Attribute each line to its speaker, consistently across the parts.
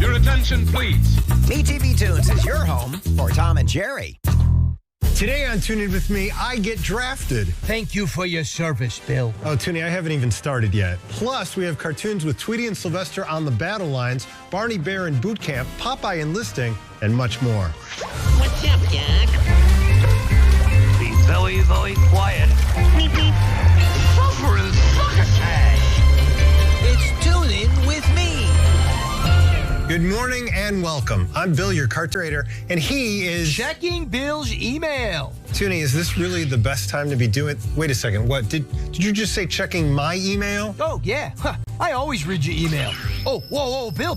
Speaker 1: Your attention, please.
Speaker 2: MeTV Toons is your home for Tom and Jerry.
Speaker 3: Today on Toon In With Me, I get drafted.
Speaker 4: Thank you for your service, Bill.
Speaker 3: Oh, Toonie, I haven't even started yet. Plus, we have cartoons with Tweety and Sylvester on the battle lines, Barney Bear in boot camp, Popeye enlisting, and much more.
Speaker 5: What's up, Doc?
Speaker 6: Be very, very quiet.
Speaker 5: Beep, beep.
Speaker 6: Suffering succotash.
Speaker 2: It's Toon In With Me.
Speaker 3: Good morning and welcome. I'm Bill, your curator, and he is...
Speaker 4: Checking Bill's email.
Speaker 3: Toonie, is this really the best time to be doing... Wait a second, what? Did you just say checking my email?
Speaker 4: Oh, yeah. I always read your email. Oh, whoa, Bill.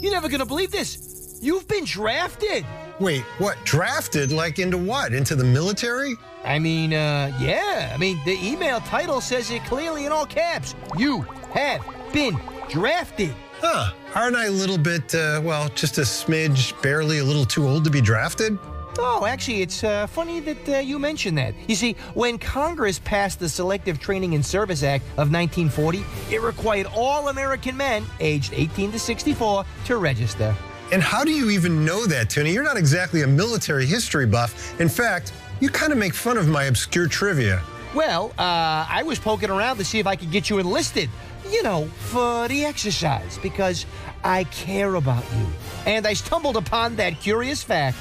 Speaker 4: You're never going to believe this. You've been drafted.
Speaker 3: Wait, what? Drafted? Like into what? Into the military?
Speaker 4: I mean, yeah. I mean, the email title says it clearly in all caps. You have been drafted.
Speaker 3: Huh. Aren't I a little bit, just a smidge, barely a little too old to be drafted?
Speaker 4: Oh, actually, it's funny that you mentioned that. You see, when Congress passed the Selective Training and Service Act of 1940, it required all American men aged 18 to 64 to register.
Speaker 3: And how do you even know that, Toonie? You're not exactly a military history buff. In fact, you kind of make fun of my obscure trivia.
Speaker 4: Well, I was poking around to see if I could get you enlisted. You know, for the exercise, because I care about you. And I stumbled upon that curious fact.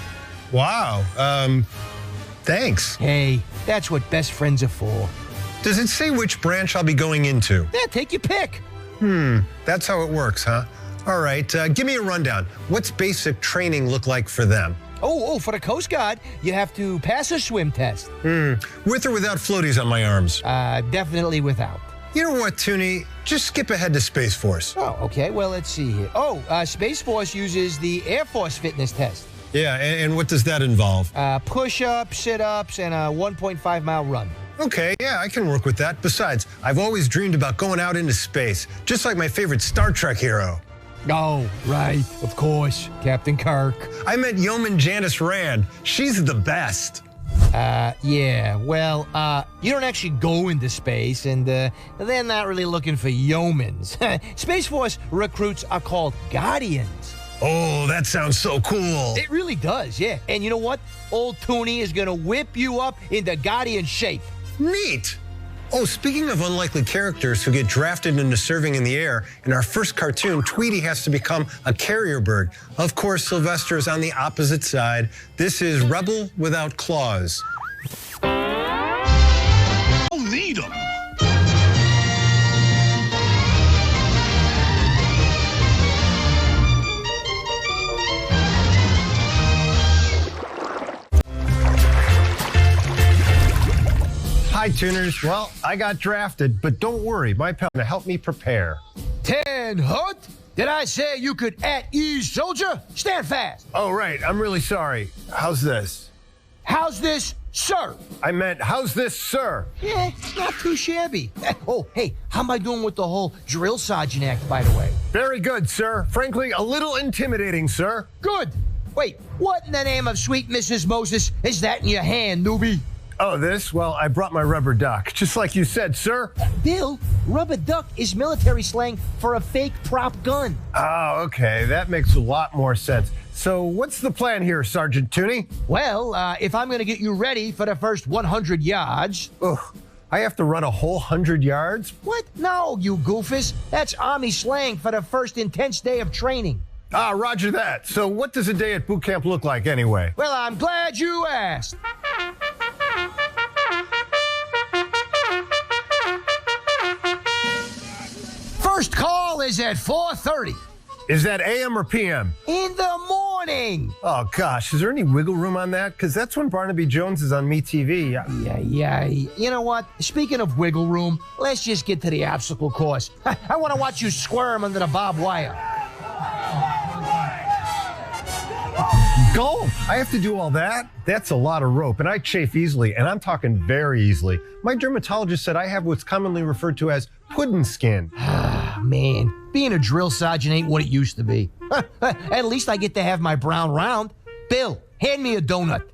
Speaker 3: Wow. Thanks.
Speaker 4: Hey, that's what best friends are for.
Speaker 3: Does it say which branch I'll be going into?
Speaker 4: Yeah, take your pick.
Speaker 3: That's how it works, huh? All right, give me a rundown. What's basic training look like for them?
Speaker 4: Oh, for the Coast Guard, you have to pass a swim test.
Speaker 3: With or without floaties on my arms?
Speaker 4: Definitely without.
Speaker 3: You know what, Toonie? Just skip ahead to Space Force.
Speaker 4: Oh, okay. Well, let's see here. Space Force uses the Air Force fitness test.
Speaker 3: Yeah, and what does that involve?
Speaker 4: Push-ups, sit-ups, and a 1.5-mile run.
Speaker 3: Okay, yeah, I can work with that. Besides, I've always dreamed about going out into space, just like my favorite Star Trek hero.
Speaker 4: Oh, right. Of course. Captain Kirk.
Speaker 3: I met Yeoman Janice Rand. She's the best.
Speaker 4: Yeah. Well, you don't actually go into space, and they're not really looking for yeomans. Space Force recruits are called Guardians.
Speaker 3: Oh, that sounds so cool.
Speaker 4: It really does, yeah. And you know what? Old Toony is going to whip you up into Guardian shape.
Speaker 3: Neat. Oh, speaking of unlikely characters who get drafted into serving in the air, in our first cartoon, Tweety has to become a carrier bird. Of course, Sylvester is on the opposite side. This is Rebel Without Claws.
Speaker 6: Don't need them.
Speaker 3: Hi, Tuners. Well, I got drafted, but don't worry. My pal to help me prepare.
Speaker 4: 10 hut? Did I say you could at ease, soldier? Stand fast.
Speaker 3: Oh, right. I'm really sorry. How's this?
Speaker 4: How's this, sir?
Speaker 3: I meant, how's this, sir?
Speaker 4: Yeah, it's not too shabby. Oh, hey, how am I doing with the whole drill sergeant act, by the way?
Speaker 3: Very good, sir. Frankly, a little intimidating, sir.
Speaker 4: Good. Wait, what in the name of sweet Mrs. Moses is that in your hand, newbie?
Speaker 3: Oh, this? Well, I brought my rubber duck, just like you said, sir.
Speaker 4: Bill, rubber duck is military slang for a fake prop gun.
Speaker 3: Oh, okay. That makes a lot more sense. So what's the plan here, Sergeant Toony?
Speaker 4: Well, if I'm going to get you ready for the first 100 yards...
Speaker 3: Ugh, I have to run a whole 100 yards?
Speaker 4: What? No, you goofus. That's Army slang for the first intense day of training.
Speaker 3: Ah, roger that. So what does a day at boot camp look like anyway?
Speaker 4: Well, I'm glad you asked. First call is at 4:30.
Speaker 3: Is that AM or PM?
Speaker 4: In the morning.
Speaker 3: Oh, gosh. Is there any wiggle room on that? Because that's when Barnaby Jones is on MeTV.
Speaker 4: Yeah. You know what? Speaking of wiggle room, let's just get to the obstacle course. I want to watch you squirm under the barbed wire.
Speaker 3: Go! I have to do all that? That's a lot of rope, and I chafe easily, and I'm talking very easily. My dermatologist said I have what's commonly referred to as puddin' skin.
Speaker 4: Man, being a drill sergeant ain't what it used to be. At least I get to have my brown round. Bill, hand me a donut.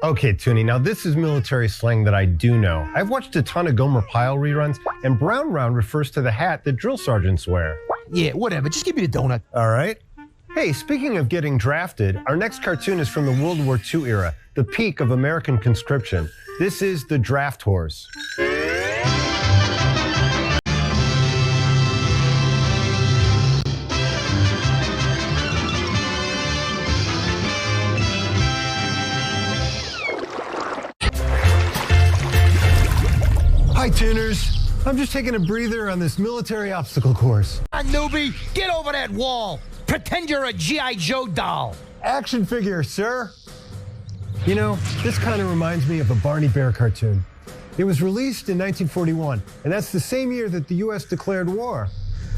Speaker 3: Okay, Toonie, now this is military slang that I do know. I've watched a ton of Gomer Pyle reruns, and brown round refers to the hat that drill sergeants wear.
Speaker 4: Yeah, whatever. Just give me the donut.
Speaker 3: All right. Hey, speaking of getting drafted, our next cartoon is from the World War II era, the peak of American conscription. This is The Draft Horse. Hi, Tuners. I'm just taking a breather on this military obstacle course.
Speaker 4: Newbie, get over that wall. Pretend you're a G.I. Joe doll.
Speaker 3: Action figure, sir. You know, this kind of reminds me of a Barney Bear cartoon. It was released in 1941, and that's the same year that the U.S. declared war.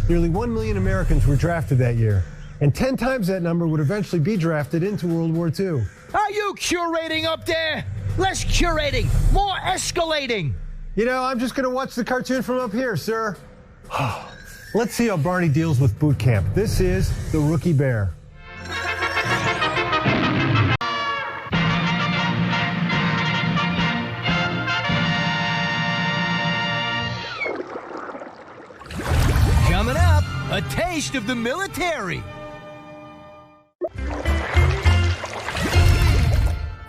Speaker 3: Nearly 1 million Americans were drafted that year, and 10 times that number would eventually be drafted into World War II.
Speaker 4: Are you curating up there? Less curating, more escalating.
Speaker 3: You know, I'm just going to watch the cartoon from up here, sir. Let's see how Barney deals with boot camp. This is The Rookie Bear.
Speaker 4: Coming up, a taste of the military.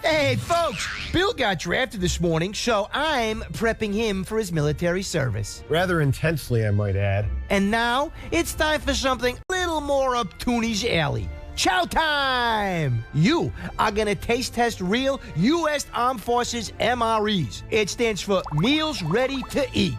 Speaker 4: Hey, folks, Bill got drafted this morning, so I'm prepping him for his military service.
Speaker 3: Rather intensely, I might add.
Speaker 4: And now, it's time for something a little more up Toonie's alley. Chow time! You are going to taste test real U.S. Armed Forces MREs. It stands for Meals Ready to Eat.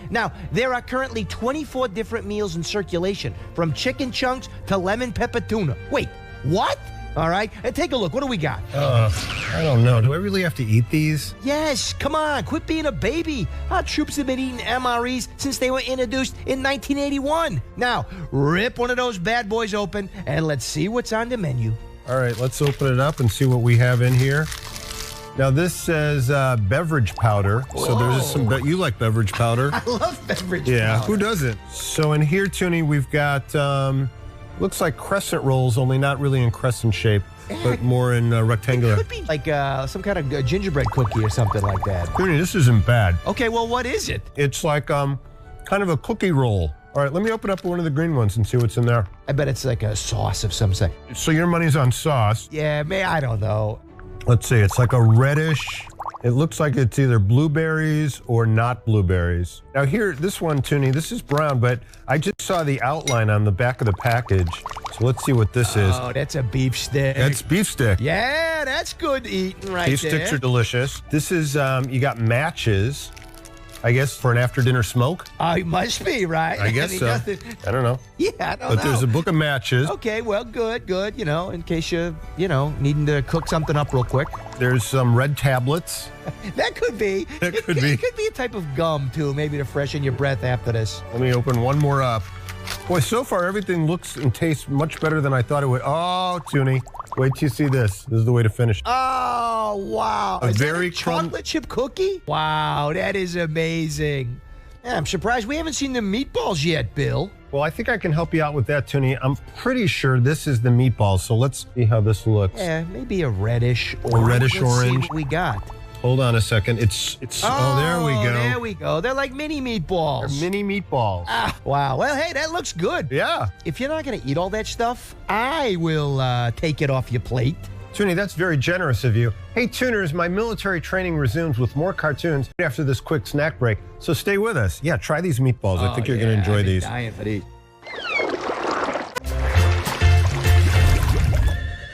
Speaker 4: Now, there are currently 24 different meals in circulation, from chicken chunks to lemon pepper tuna. Wait, what? All right, take a look. What do we got?
Speaker 3: I don't know. Do I really have to eat these?
Speaker 4: Yes, come on, quit being a baby. Our troops have been eating MREs since they were introduced in 1981. Now, rip one of those bad boys open and let's see what's on the menu.
Speaker 3: All right, let's open it up and see what we have in here. Now, this says beverage powder.
Speaker 4: Whoa.
Speaker 3: So there's some, you like beverage powder.
Speaker 4: I love beverage
Speaker 3: Yeah,
Speaker 4: powder.
Speaker 3: who doesn't? So in here, Toony, we've got, looks like crescent rolls, only not really in crescent shape, but more in rectangular.
Speaker 4: It could be like some kind of gingerbread cookie or something like that.
Speaker 3: Toony, this isn't bad.
Speaker 4: Okay, well, what is it?
Speaker 3: It's like kind of a cookie roll. All right, let me open up one of the green ones and see what's in there.
Speaker 4: I bet it's like a sauce of some sort.
Speaker 3: So your money's on sauce.
Speaker 4: Yeah, I don't know.
Speaker 3: Let's see, it's like a reddish. It looks like it's either blueberries or not blueberries. Now here, this one, Toony, this is brown, but I just saw the outline on the back of the package. So let's see what this is.
Speaker 4: Oh, that's a beef stick.
Speaker 3: That's beef stick.
Speaker 4: Yeah, that's good eating right
Speaker 3: Beef
Speaker 4: there.
Speaker 3: sticks are delicious. This is, you got matches, I guess, for an after-dinner smoke.
Speaker 4: Oh, it must be, right?
Speaker 3: I guess
Speaker 4: mean,
Speaker 3: so.
Speaker 4: nothing-
Speaker 3: I don't know.
Speaker 4: Yeah, I don't know.
Speaker 3: But there's a book of matches.
Speaker 4: Okay, well, good, you know, in case you needing to cook something up real quick.
Speaker 3: There's some red tablets.
Speaker 4: That could be.
Speaker 3: That could be.
Speaker 4: It could be a type of gum, too, maybe to freshen your breath after this.
Speaker 3: Let me open one more up. Boy, so far everything looks and tastes much better than I thought it would. Oh, Toony, wait till you see this. This is the way to finish.
Speaker 4: Oh, wow.
Speaker 3: A
Speaker 4: Is
Speaker 3: very
Speaker 4: that a chocolate chip cookie? Wow, that is amazing. Yeah, I'm surprised we haven't seen the meatballs yet, Bill.
Speaker 3: Well, I think I can help you out with that, Toony. I'm pretty sure this is the meatballs, so let's see how this looks.
Speaker 4: Yeah, maybe a reddish orange.
Speaker 3: reddish
Speaker 4: Let's see
Speaker 3: orange.
Speaker 4: what we got.
Speaker 3: Hold on a second. It's oh, there we go.
Speaker 4: There we go. They're like mini meatballs.
Speaker 3: They're mini meatballs.
Speaker 4: Ah, wow. Well, hey, that looks good.
Speaker 3: Yeah.
Speaker 4: If you're not going to eat all that stuff, I will take it off your plate.
Speaker 3: Toony, that's very generous of you. Hey, Tuners, my military training resumes with more cartoons after this quick snack break, so stay with us. Yeah, try these meatballs. I think you're going to enjoy these.
Speaker 4: Dying for these.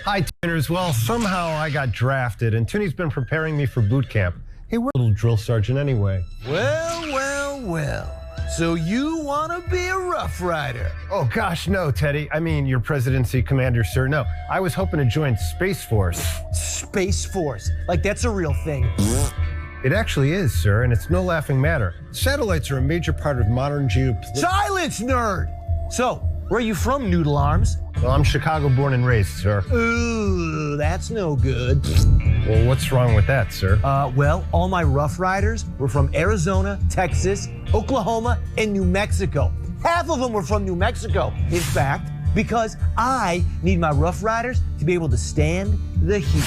Speaker 3: Hi, Tuners. Well, somehow I got drafted, and Toonie's been preparing me for boot camp. Hey, we're a little drill sergeant anyway.
Speaker 4: Well. So you want to be a Rough Rider?
Speaker 3: Oh, gosh, no, Teddy. I mean, your presidency commander, sir. No, I was hoping to join Space Force.
Speaker 4: Space Force. Like, that's a real thing.
Speaker 3: It actually is, sir, and it's no laughing matter. Satellites are a major part of modern geopolitics.
Speaker 4: Silence, nerd! So, where are you from, Noodle Arms?
Speaker 3: Well, I'm Chicago born and raised, sir.
Speaker 4: Ooh, that's no good.
Speaker 3: Well, what's wrong with that, sir?
Speaker 4: Well, all my Rough Riders were from Arizona, Texas, Oklahoma, and New Mexico. Half of them were from New Mexico, in fact, because I need my Rough Riders to be able to stand the heat.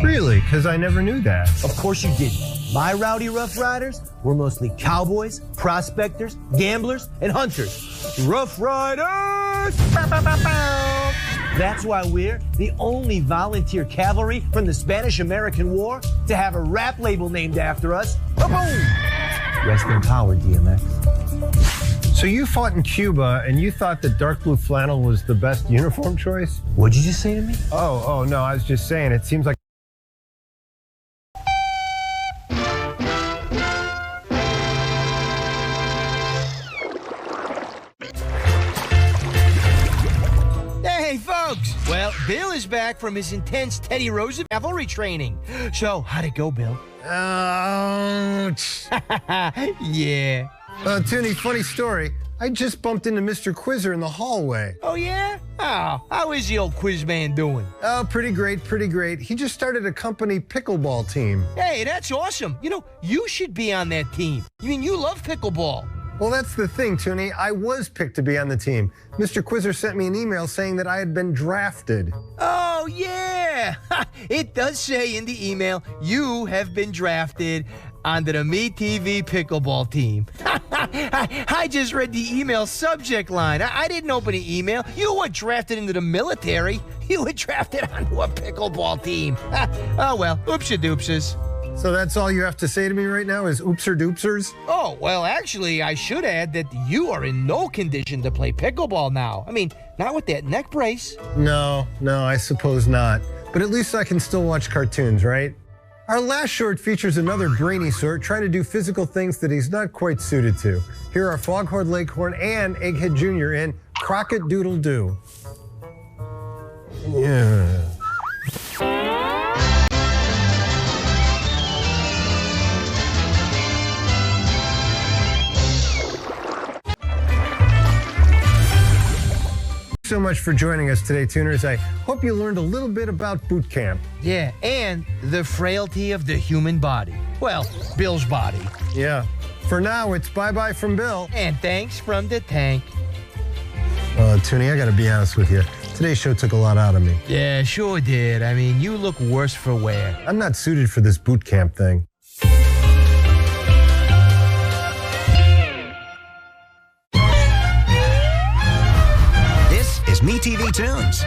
Speaker 3: Really? Because I never knew that.
Speaker 4: Of course you didn't. My rowdy Rough Riders were mostly cowboys, prospectors, gamblers, and hunters. Rough Riders! Bow, bow, bow, bow. That's why we're the only volunteer cavalry from the Spanish-American War to have a rap label named after us. Boom! Rest in power, DMX.
Speaker 3: So you fought in Cuba, and you thought that dark blue flannel was the best uniform choice?
Speaker 4: What'd you just say to me?
Speaker 3: Oh, no, I was just saying, it seems like...
Speaker 4: Hey, folks! Well, Bill is back from his intense Teddy Roosevelt cavalry training. So, how'd it go, Bill?
Speaker 3: Ouch.
Speaker 4: Yeah.
Speaker 3: Toony, funny story. I just bumped into Mr. Quizzer in the hallway.
Speaker 4: Oh, yeah? Oh, how is the old quiz man doing?
Speaker 3: Oh, pretty great, pretty great. He just started a company pickleball team.
Speaker 4: Hey, that's awesome. You know, you should be on that team. You mean you love pickleball?
Speaker 3: Well, that's the thing, Toony. I was picked to be on the team. Mr. Quizzer sent me an email saying that I had been drafted.
Speaker 4: Oh, yeah. It does say in the email, you have been drafted onto the MeTV pickleball team. I just read the email subject line. I didn't open the email. You weren't drafted into the military. You were drafted onto a pickleball team. Oh, well, oopsie-doopses.
Speaker 3: So that's all you have to say to me right now is oopser doopsers?
Speaker 4: Oh, well, actually, I should add that you are in no condition to play pickleball now. I mean, not with that neck brace.
Speaker 3: No, I suppose not. But at least I can still watch cartoons, right? Our last short features another brainy sort trying to do physical things that he's not quite suited to. Here are Foghorn Leghorn and Egghead Jr. in Crockett Doodle Doo. Yeah. So much for joining us today, Tuners. I hope you learned a little bit about boot camp.
Speaker 4: Yeah, and the frailty of the human body. Well, Bill's body.
Speaker 3: Yeah. For now, it's bye-bye from Bill.
Speaker 4: And thanks from the tank.
Speaker 3: Toonie, I gotta be honest with you. Today's show took a lot out of me.
Speaker 4: Yeah, sure did. I mean, you look worse for wear.
Speaker 3: I'm not suited for this boot camp thing.
Speaker 2: This is MeTV Toons.